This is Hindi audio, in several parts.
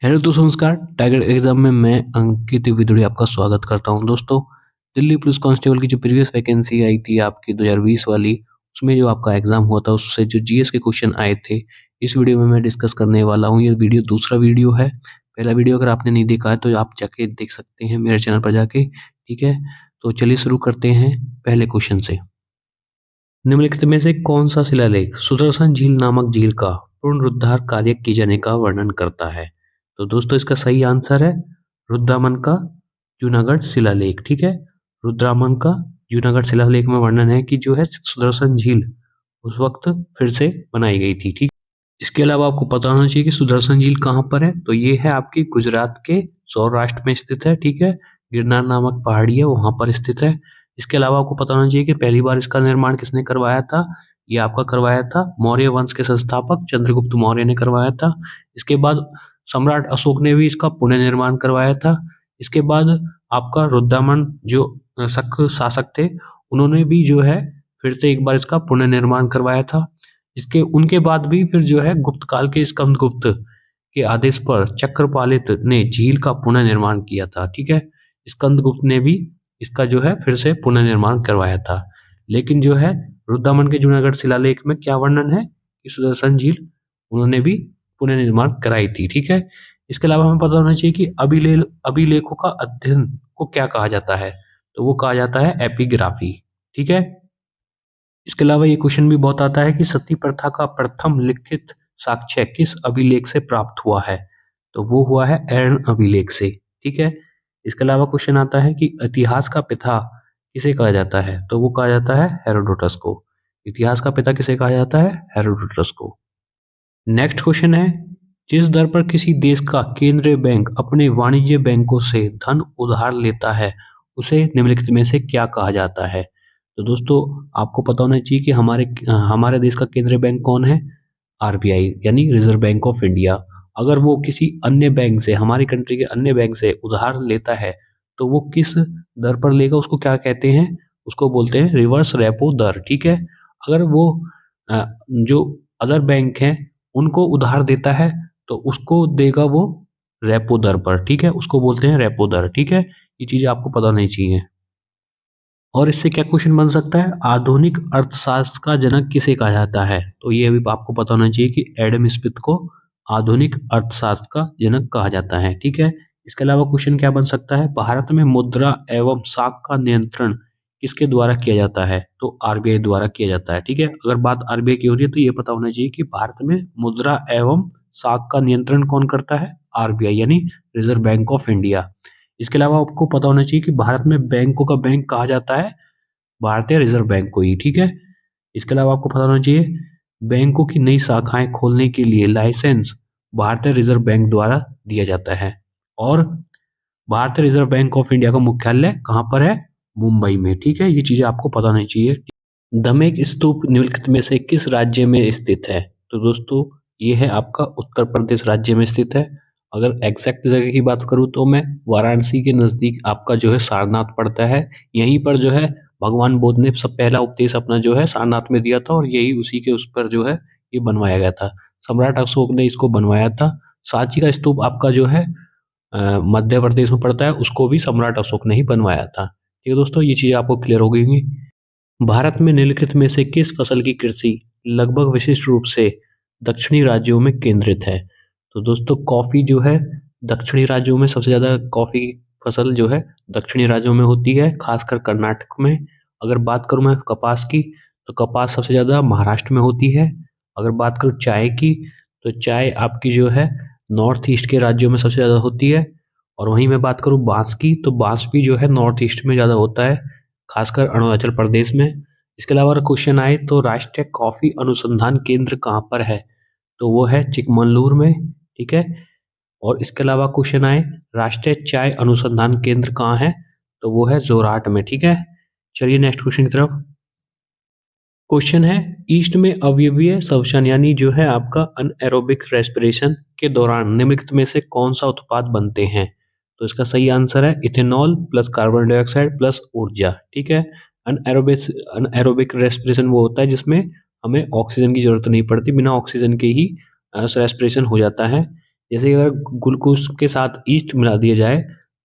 हेलो दोस्तों, नमस्कार। टाइगर एग्जाम में मैं अंकित विदुड़ी आपका स्वागत करता हूं। दोस्तों, दिल्ली पुलिस कांस्टेबल की जो प्रीवियस वैकेंसी आई थी आपकी 2020 वाली, उसमें जो आपका एग्जाम हुआ था उससे जो जीएस के क्वेश्चन आए थे, इस वीडियो में मैं डिस्कस करने वाला हूं। ये वीडियो दूसरा वीडियो है। पहला वीडियो अगर आपने नहीं देखा है तो आप जाके देख सकते हैं मेरे चैनल पर जाके। ठीक है, तो चलिए शुरू करते हैं पहले क्वेश्चन से। निम्नलिखित में से कौन सा शिलालेख सुदर्शन झील नामक झील का पुनरुद्धार कार्य किए जाने का वर्णन करता है? तो दोस्तों, इसका सही आंसर है रुद्रामन का जूनागढ़ शिलालेख। ठीक है, रुद्रामन का जूनागढ़ शिलालेख में वर्णन है कि जो है सुदर्शन झील उस वक्त फिर से बनाई गई थी। ठीक, इसके अलावा आपको पता होना चाहिए कि सुदर्शन झील कहाँ पर है। तो ये है आपकी गुजरात के सौराष्ट्र में स्थित है। ठीक है, गिरनार नामक पहाड़ी है, वहां पर स्थित है। इसके अलावा आपको पता होना चाहिए कि पहली बार इसका निर्माण किसने करवाया था। ये आपका करवाया था मौर्य वंश के संस्थापक चंद्रगुप्त मौर्य ने करवाया था। इसके बाद सम्राट अशोक ने भी इसका पुनर्निर्माण करवाया था। इसके बाद आपका रुद्रमन जो शक शासक थे, उन्होंने भी जो है फिर से एक बार इसका पुनर्निर्माण करवाया था। इसके उनके बाद भी फिर जो है गुप्त काल के स्कंदगुप्त के आदेश पर चक्रपालित ने झील का पुनर्निर्माण किया था। ठीक है, स्कंदगुप्त ने भी इसका जो है फिर से पुनर्निर्माण करवाया था। लेकिन जो है रुद्रमन के जूनागढ़ शिलालेख में क्या वर्णन है कि सुदर्शन झील उन्होंने भी पुनर्निर्माण कराई थी। ठीक है, इसके अलावा हमें पता होना चाहिए कि अभिलेखों का अध्ययन को क्या कहा जाता है। तो वो कहा जाता है एपिग्राफी। ठीक है, इसके अलावा ये क्वेश्चन भी बहुत आता है कि सती प्रथा का प्रथम लिखित साक्ष्य किस अभिलेख से प्राप्त हुआ है। तो वो हुआ है एर्न अभिलेख से। ठीक है, इसके अलावा क्वेश्चन आता है कि इतिहास का पिता किसे कहा जाता है। तो वो कहा जाता है हेरोडोटस को। इतिहास का पिता किसे कहा जाता है? हेरोडोटस को। नेक्स्ट क्वेश्चन है, जिस दर पर किसी देश का केंद्रीय बैंक अपने वाणिज्य बैंकों से धन उधार लेता है उसे निम्नलिखित में से क्या कहा जाता है। तो दोस्तों, आपको पता होना चाहिए कि हमारे देश का केंद्रीय बैंक कौन है? आरबीआई यानी रिजर्व बैंक ऑफ इंडिया। अगर वो किसी अन्य बैंक से, हमारी कंट्री के अन्य बैंक से उधार लेता है तो वो किस दर पर लेगा, उसको क्या कहते हैं? उसको बोलते हैं रिवर्स रेपो दर। ठीक है, अगर वो जो अदर बैंक हैं उनको उधार देता है तो उसको देगा वो रेपो दर पर। ठीक है, उसको बोलते हैं रेपो दर। ठीक है, ये चीजें आपको पता नहीं चाहिए। और इससे क्या क्वेश्चन बन सकता है, आधुनिक अर्थशास्त्र का जनक किसे कहा जाता है। तो ये अभी आपको पता होना चाहिए कि एडम स्मिथ को आधुनिक अर्थशास्त्र का जनक कहा जाता है। ठीक है, इसके अलावा क्वेश्चन क्या बन सकता है, भारत में मुद्रा एवं साख का नियंत्रण किसके द्वारा किया जाता है। तो आरबीआई द्वारा किया जाता है। ठीक है, अगर बात आरबीआई की हो रही है तो ये पता होना चाहिए कि भारत में मुद्रा एवं साख का नियंत्रण कौन करता है? आरबीआई यानी रिजर्व बैंक ऑफ इंडिया। इसके अलावा आपको पता होना चाहिए कि भारत में बैंकों का बैंक कहा जाता है भारतीय रिजर्व बैंक को ही। ठीक है, इसके अलावा आपको पता होना चाहिए बैंकों की नई शाखाएं खोलने के लिए लाइसेंस भारतीय रिजर्व बैंक द्वारा दिया जाता है। और भारतीय रिजर्व बैंक ऑफ इंडिया का मुख्यालय कहाँ पर है? मुंबई में। ठीक है, ये चीजें आपको पता होनी चाहिए। धमेक स्तूप निम्नलिखित में से किस राज्य में स्थित है। तो दोस्तों, ये है आपका उत्तर प्रदेश राज्य में स्थित है। अगर एग्जैक्ट जगह की बात करूँ तो मैं वाराणसी के नज़दीक आपका जो है सारनाथ पड़ता है। यहीं पर जो है भगवान बुद्ध ने सब पहला उपदेश अपना जो है सारनाथ में दिया था और यही उसी के उस पर जो है ये बनवाया गया था। सम्राट अशोक ने इसको बनवाया था। सांची का स्तूप आपका जो है मध्य प्रदेश में पड़ता है, उसको भी सम्राट अशोक ने ही बनवाया था। ठीक है दोस्तों, ये चीज़ आपको क्लियर हो गई होंगी। भारत में निम्नलिखित में से किस फसल की कृषि लगभग विशिष्ट रूप से दक्षिणी राज्यों में केंद्रित है। तो दोस्तों, कॉफी जो है दक्षिणी राज्यों में सबसे ज्यादा कॉफी की फसल जो है दक्षिणी राज्यों में होती है, खासकर कर्नाटक में। अगर बात करूं मैं कपास की, तो कपास सबसे ज्यादा महाराष्ट्र में होती है। अगर बात करूं चाय की, तो चाय आपकी जो है नॉर्थ ईस्ट के राज्यों में सबसे ज्यादा होती है। और वहीं मैं बात करूं बांस की, तो बांस भी जो है नॉर्थ ईस्ट में ज्यादा होता है, खासकर अरुणाचल प्रदेश में। इसके अलावा अगर क्वेश्चन आए तो राष्ट्रीय कॉफी अनुसंधान केंद्र कहाँ पर है। तो वो है चिकमंगलुर में। ठीक है, और इसके अलावा क्वेश्चन आए राष्ट्रीय चाय अनुसंधान केंद्र कहाँ है, तो वो है जोरहाट में। ठीक है, चलिए नेक्स्ट क्वेश्चन की तरफ। क्वेश्चन है, ईस्ट में अवयवीय श्वसन यानी जो है आपका अनएरोबिक रेस्पिरेशन के दौरान निम्नलिखित में से कौन सा उत्पाद बनते हैं। तो इसका सही आंसर है ethanol plus carbon dioxide plus ऊर्जा। ठीक है, अनएरोबिक अनएरोबिक रेस्पिरेशन वो होता है जिसमें हमें ऑक्सीजन की जरूरत नहीं पड़ती, बिना ऑक्सीजन के ही रेस्पिरेशन हो जाता है। जैसे अगर ग्लूकोज के साथ ईस्ट मिला दिया जाए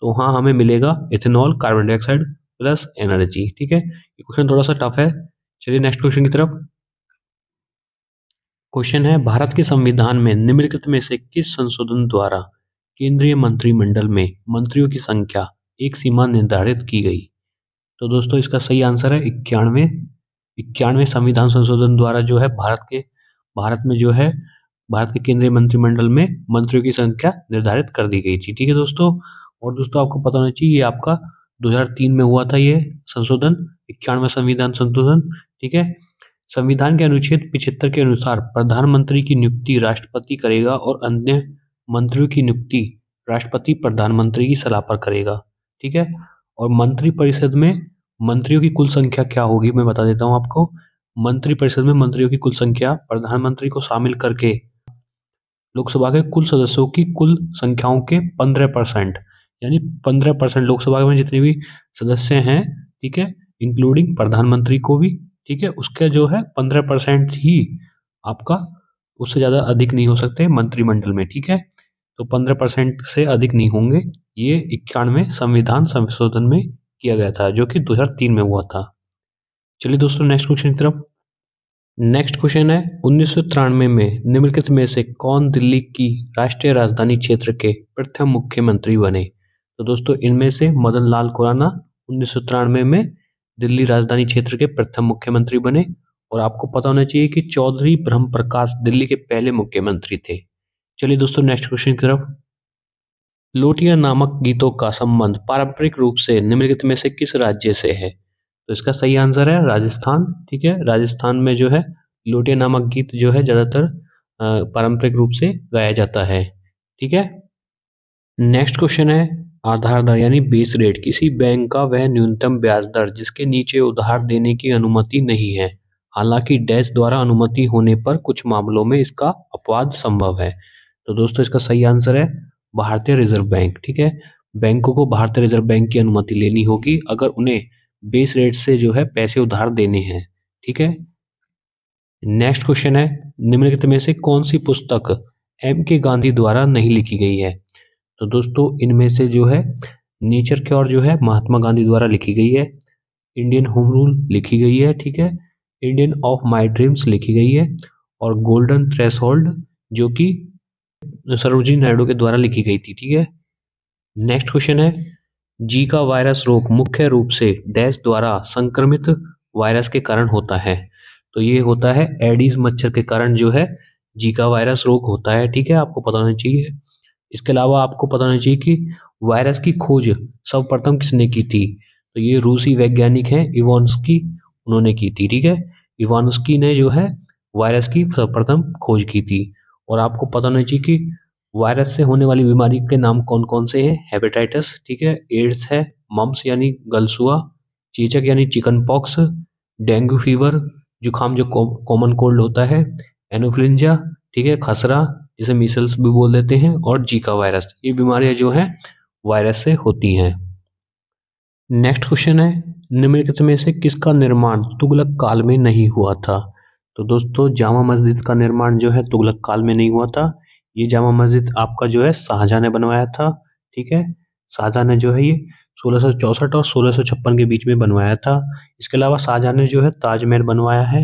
तो वहाँ हमें मिलेगा ethanol, carbon dioxide plus energy. ठीक है, ये क्वेश्चन थोड़ा सा टफ है। चलिए नेक्स्ट क्वेश्चन की तरफ। क्वेश्चन है, भारत के संविधान में निम्नलिखित में से किस संशोधन द्वारा केंद्रीय मंत्रिमंडल में मंत्रियों की संख्या एक सीमा निर्धारित की गई? तो दोस्तों इसका सही आंसर है 91। 91 संविधान संशोधन द्वारा जो है भारत में जो है भारत के केंद्रीय मंत्रिमंडल में मंत्रियों की संख्या निर्धारित कर दी गई थी। ठीक है दोस्तों, और दोस्तों आपको पता होना चाहिए ये आपका 2003 में हुआ था ये संशोधन, 91वां संविधान संशोधन। ठीक है, संविधान के अनुच्छेद 75 के अनुसार प्रधानमंत्री की नियुक्ति राष्ट्रपति करेगा और अन्य मंत्रियों की नियुक्ति राष्ट्रपति प्रधानमंत्री की सलाह पर करेगा। ठीक है, और मंत्रिपरिषद में मंत्रियों की कुल संख्या क्या होगी मैं बता देता हूँ आपको। मंत्रिपरिषद में मंत्रियों की कुल संख्या प्रधानमंत्री को शामिल करके लोकसभा के कुल सदस्यों की कुल संख्याओं के 15%, यानी 15% लोकसभा में जितने भी सदस्य हैं, ठीक है, इंक्लूडिंग प्रधानमंत्री को भी, ठीक है, उसका जो है 15% ही आपका, उससे ज़्यादा अधिक नहीं हो सकते मंत्रिमंडल में। ठीक है, तो 15% से अधिक नहीं होंगे। ये 91 संविधान संशोधन में किया गया था जो कि 2003 में हुआ था। चलिए दोस्तों नेक्स्ट क्वेश्चन की तरफ। नेक्स्ट क्वेश्चन है, 1993 में निम्नलिखित में से कौन दिल्ली की राष्ट्रीय राजधानी क्षेत्र के प्रथम मुख्यमंत्री बने? तो दोस्तों इनमें से मदन लाल खुराना 1993 में दिल्ली राजधानी क्षेत्र के प्रथम मुख्यमंत्री बने। और आपको पता होना चाहिए कि चौधरी ब्रह्म प्रकाश दिल्ली के पहले मुख्यमंत्री थे। चलिए दोस्तों नेक्स्ट क्वेश्चन की तरफ। लोटिया नामक गीतों का संबंध पारंपरिक रूप से निम्नलिखित में से किस राज्य से है? तो इसका सही आंसर है राजस्थान। ठीक है, राजस्थान में जो है लोटिया नामक गीत जो है ज़्यादातर पारंपरिक रूप से गाया जाता है। ठीक है, नेक्स्ट क्वेश्चन है, आधार दर यानी बेस रेट किसी बैंक का वह न्यूनतम ब्याज दर जिसके नीचे उधार देने की अनुमति नहीं है, हालांकि डैश द्वारा अनुमति होने पर कुछ मामलों में इसका अपवाद संभव है। तो दोस्तों इसका सही आंसर है भारतीय रिजर्व बैंक। ठीक है, बैंकों को भारतीय रिजर्व बैंक की अनुमति लेनी होगी अगर उन्हें बेस रेट से जो है पैसे उधार देने हैं। ठीक है, नेक्स्ट क्वेश्चन है, निम्नलिखित में से कौन सी पुस्तक एम के गांधी द्वारा नहीं लिखी गई है? तो दोस्तों इनमें से जो है नेचर क्योर जो है महात्मा गांधी द्वारा लिखी गई है, इंडियन होम रूल लिखी गई है, ठीक है, इंडियन ऑफ माई ड्रीम्स लिखी गई है, और गोल्डन थ्रेशोल्ड जो कि सरोजिनी नायडू के द्वारा लिखी गई थी। ठीक है, नेक्स्ट क्वेश्चन है, जीका वायरस रोग मुख्य रूप से डैश द्वारा संक्रमित वायरस के कारण होता है? तो ये होता है एडीज मच्छर के कारण जो है जीका वायरस रोग होता है। ठीक है, आपको पता होना चाहिए। इसके अलावा आपको पता होना चाहिए कि वायरस की खोज सर्वप्रथम किसने की थी? तो ये रूसी वैज्ञानिक हैं इवानस्की, उन्होंने की थी। ठीक है, इवानस्की ने जो है वायरस की सर्वप्रथम खोज की थी। और आपको पता होना चाहिए कि वायरस से होने वाली बीमारी के नाम कौन कौन से हैं? हेपेटाइटिस, ठीक है, एड्स है, मम्स यानी गलसुआ, चेचक यानी चिकन पॉक्स, डेंगू फीवर जुकाम जो कॉमन कोल्ड होता है, एनोफ्लुएंजा, ठीक है, खसरा जिसे मीसल्स भी बोल देते हैं, और जीका वायरस, ये बीमारियां जो हैं वायरस से होती हैं। नेक्स्ट क्वेश्चन है, निम्नलिखित में से किसका निर्माण तुगलक काल में नहीं हुआ था? तो दोस्तों जामा मस्जिद का निर्माण जो है तुगलक काल में नहीं हुआ था। ये जामा मस्जिद आपका जो है शाहजहां ने बनवाया था। ठीक है, शाहजहां ने जो है ये 1664 और 1656 के बीच में बनवाया था। इसके अलावा शाहजहां ने जो है ताजमहल बनवाया है,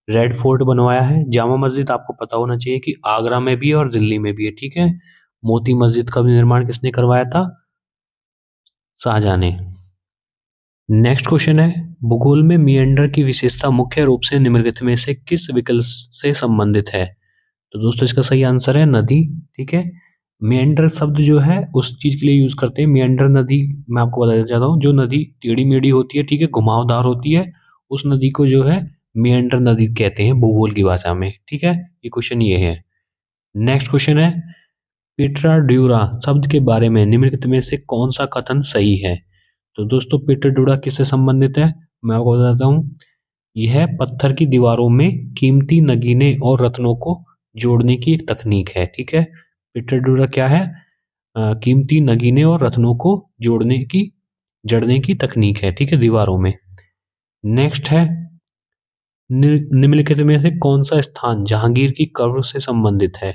रेड फोर्ट बनवाया है। जामा मस्जिद आपको पता होना चाहिए कि आगरा में भी है और दिल्ली में भी है। ठीक है, मोती मस्जिद का भी निर्माण किसने करवाया था? शाहजहां ने। नेक्स्ट क्वेश्चन है, भूगोल में मिएंडर की विशेषता मुख्य रूप से निम्नलिखित में से किस विकल्प से संबंधित है? तो दोस्तों इसका सही आंसर है नदी। ठीक है, मिएंडर शब्द जो है उस चीज के लिए यूज करते हैं, मिएंडर नदी मैं आपको बताना चाहता हूँ, जो नदी टेढ़ी मेढ़ी होती है, ठीक है, घुमावदार होती है, उस नदी को जो है मिएंडर नदी कहते हैं भूगोल की भाषा में। ठीक है, ये क्वेश्चन ये है। नेक्स्ट क्वेश्चन है, पीटरा ड्यूरा शब्द के बारे में निम्नलिखित में से कौन सा कथन सही है? तो दोस्तों पीटर ड्यूरा किससे संबंधित है मैं आपको बताता हूँ। यह पत्थर की दीवारों में कीमती नगीने और रत्नों को जोड़ने की एक तकनीक है। ठीक है, पीटर ड्यूरा क्या है? कीमती नगीने और रत्नों को जड़ने की तकनीक है। ठीक है, दीवारों में। नेक्स्ट है, निम्नलिखित में से कौन सा स्थान जहांगीर की कब्र से संबंधित है?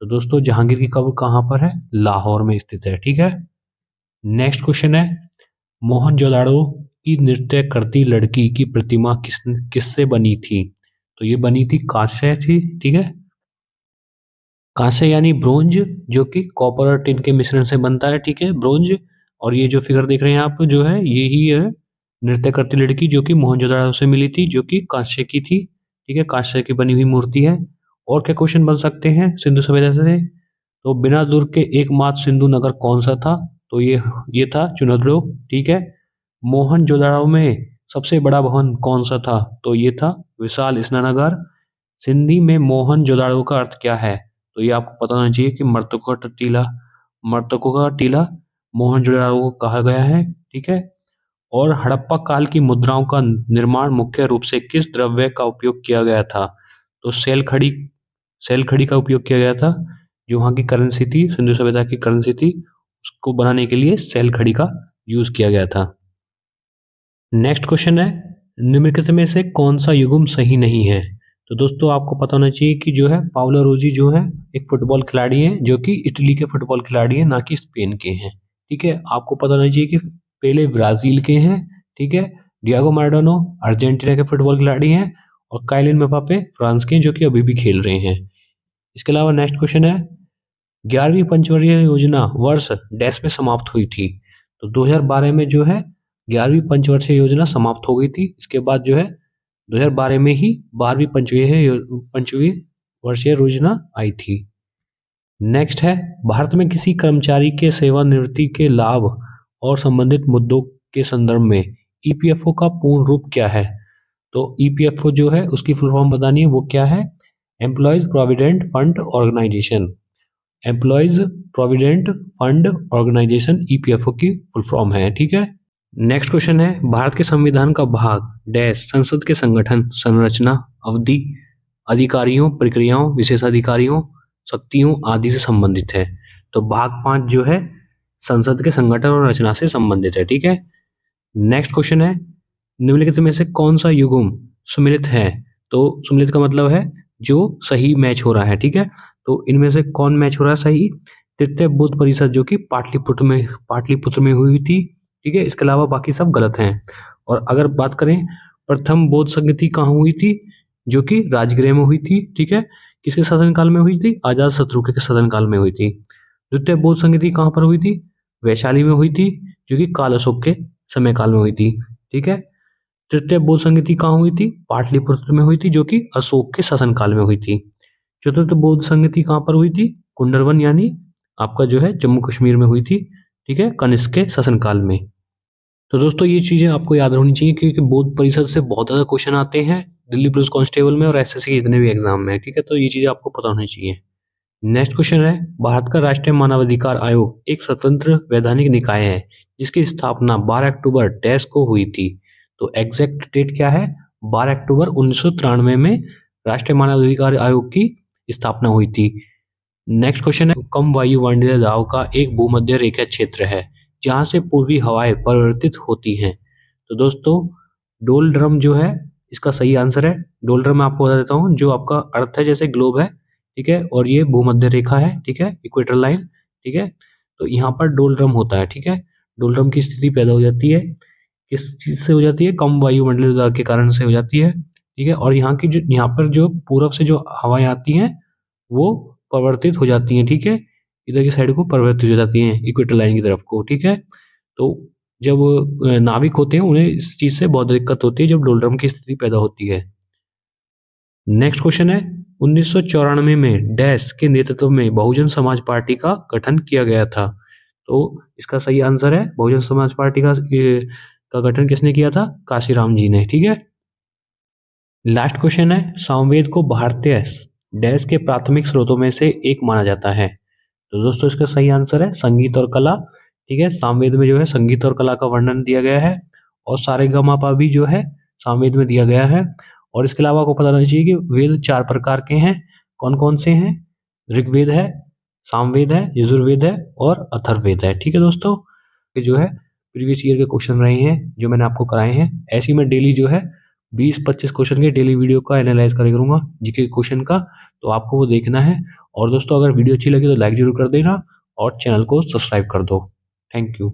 तो दोस्तों जहांगीर की कब्र कहाँ पर है? लाहौर में स्थित है। ठीक है। नेक्स्ट क्वेश्चन है, मोहनजोदाड़ो की नृत्य करती लड़की की प्रतिमा किससे बनी थी? तो ये बनी थी कांस्य थी। ठीक है। कांस्य यानी ब्रोंज, जो कि कॉपर और टिन के मिश्रण से बनता है। ठीक है, ब्रोंज। और ये जो फिगर देख रहे हैं आप, जो है यही है नृत्य करती लड़की, जो कि मोहनजोदाड़ो से मिली थी, जो कि कांस्य की थी। ठीक है, कांस्य की बनी हुई मूर्ति है। और क्या क्वेश्चन बन सकते हैं सिंधु सभ्यता से? तो बिना दुर्ग के एकमात्र सिंधु नगर कौन सा था? तो ये था चुनद्रो। ठीक है। मोहनजोदाड़ो में सबसे बड़ा भवन कौन सा था? तो ये था विशाल स्नानागार। सिंधी में मोहनजोदाड़ो का अर्थ क्या है? तो ये आपको पता होना चाहिए कि मृतकों का टीला, मृतकों का टीला मोहनजोदाड़ो को कहा गया है। ठीक है। और हड़प्पा काल की मुद्राओं का निर्माण मुख्य रूप से किस द्रव्य का उपयोग किया गया था? तो सेल खड़ी का उपयोग किया गया था। जो वहाँ की करेंसी थी, सिंधु सभ्यता की करेंसी थी, उसको बनाने के लिए सेल खड़ी का यूज किया गया था। नेक्स्ट क्वेश्चन है, निम्नलिखित में से कौन सा युग्म सही नहीं है? तो दोस्तों आपको पता होना चाहिए कि जो है पाउलो रोजी जो है एक फुटबॉल खिलाड़ी है, जो कि इटली के फुटबॉल खिलाड़ी है, ना कि स्पेन के हैं। ठीक है। आपको पता होना चाहिए कि पेले ब्राजील के हैं। ठीक है। डियागो माराडोना अर्जेंटीना के फुटबॉल खिलाड़ी हैं। और काइलिन म्बाप्पे फ्रांस के हैं, जो कि अभी भी खेल रहे हैं। इसके अलावा नेक्स्ट क्वेश्चन है, 11वीं पंचवर्षीय योजना वर्ष डैश में समाप्त हुई थी? तो 2012 में जो है 11वीं पंचवर्षीय योजना समाप्त हो गई थी। इसके बाद जो है 2012 में ही 12वीं पंचवीं वर्षीय योजना आई थी। नेक्स्ट है, भारत में किसी कर्मचारी के सेवानिवृत्ति के लाभ और संबंधित मुद्दों के संदर्भ में ईपीएफओ का पूर्ण रूप क्या है? तो ईपीएफओ जो है उसकी फुल फॉर्म बतानी है, वो क्या है? Employees provident fund organisation. Employees provident fund organisation EPFO की फुल फॉर्म है। ठीक है। नेक्स्ट क्वेश्चन है, भारत के संविधान का भाग डैश संसद के संगठन, संरचना, अवधि, अधिकारियों, प्रक्रियाओं, विशेषाधिकारियों, शक्तियों आदि से संबंधित है? तो भाग 5 जो है संसद के संगठन और रचना से संबंधित है। ठीक है। नेक्स्ट क्वेश्चन है, निम्नलिखित में से कौन सा युग्म सुमेलित है? तो सुमेलित का मतलब है जो सही मैच हो रहा है। ठीक है। तो इनमें से कौन मैच हो रहा है सही? तृतीय बौद्ध परिषद, जो कि पाटलिपुत्र में हुई थी। ठीक है। इसके अलावा बाकी सब गलत हैं। और अगर बात करें प्रथम बौद्ध संगति कहाँ हुई थी? जो कि राजगृह में हुई थी। ठीक है। किसके शासनकाल में हुई थी? अजात शत्रु के शासनकाल में हुई थी। द्वितीय बौद्ध संगति कहाँ पर हुई थी? वैशाली में हुई थी, जो कि काल अशोक के समय काल में हुई थी। ठीक है। तृतीय बौद्ध संगति कहाँ हुई थी? पाटलिपुत्र में हुई थी, जो कि अशोक के शासनकाल में हुई थी। चतुर्थ बौद्ध संगति कहाँ पर हुई थी? कुंडरवन यानी आपका जो है जम्मू कश्मीर में हुई थी। ठीक है, कनिष्क के शासनकाल में। तो दोस्तों ये चीजें आपको याद होनी चाहिए, क्योंकि बौद्ध परिषद से बहुत ज्यादा क्वेश्चन आते हैं दिल्ली पुलिस कांस्टेबल में और एसएससी के जितने भी एग्जाम में। ठीक है, तो ये चीजें आपको पता होनी चाहिए। नेक्स्ट क्वेश्चन है, भारत का राष्ट्रीय मानवाधिकार आयोग एक स्वतंत्र वैधानिक निकाय है जिसकी स्थापना 12 अक्टूबर डैश को हुई थी। तो एग्जैक्ट डेट क्या है? 12 अक्टूबर 1993 में राष्ट्रीय मानवाधिकार आयोग की स्थापना हुई थी। नेक्स्ट क्वेश्चन है, कम वायुमंडलीय दाब का एक भूमध्य रेखा क्षेत्र है जहां से पूर्वी हवाएं परिवर्तित होती हैं। तो दोस्तों डोल ड्रम जो है इसका सही आंसर है। डोल ड्रम मैं आपको बता देता हूँ, जो आपका अर्थ है जैसे ग्लोब है। ठीक है, और ये भूमध्य रेखा है। ठीक है, इक्वेटर लाइन। ठीक है, तो यहाँ पर डोल ड्रम होता है। ठीक है, डोल ड्रम की स्थिति पैदा हो जाती है, किस चीज से हो जाती है? कम वायुमंडलीय दाब के कारण से हो जाती है। ठीक है, और यहाँ पर जो पूरब से जो हवाएं आती हैं वो परिवर्तित हो जाती हैं। ठीक है, इधर की साइड को परिवर्तित हो जाती हैं इक्वेटर लाइन की तरफ को। ठीक है, तो जब नाविक होते हैं उन्हें इस चीज से बहुत दिक्कत होती है जब डोलड्रम की स्थिति पैदा होती है। नेक्स्ट क्वेश्चन है, 1994 में डैश के नेतृत्व में बहुजन समाज पार्टी का गठन किया गया था। तो इसका सही आंसर है बहुजन समाज पार्टी का गठन किसने किया था? काशीराम जी ने। ठीक है। लास्ट क्वेश्चन है, सामवेद को भारतीय डैश के प्राथमिक स्रोतों में से एक माना जाता है। तो दोस्तों इसका सही आंसर है संगीत और कला। ठीक है, सामवेद में जो है संगीत और कला का वर्णन दिया गया है, और सारेगामापा भी जो है सामवेद में दिया गया है। और इसके अलावा आपको पता होना चाहिए कि वेद 4 प्रकार के हैं। कौन कौन से हैं? ऋग्वेद है, सामवेद है, यजुर्वेद है और अथर्ववेद है। ठीक है दोस्तों, ये जो है प्रीवियस ईयर के क्वेश्चन रहे हैं जो मैंने आपको कराए हैं। ऐसे ही मैं डेली जो है 20-25 क्वेश्चन के डेली वीडियो का एनालाइज करा करूँगा जीके क्वेश्चन का, तो आपको वो देखना है। और दोस्तों अगर वीडियो अच्छी लगी तो लाइक ज़रूर कर देना और चैनल को सब्सक्राइब कर दो। Thank you.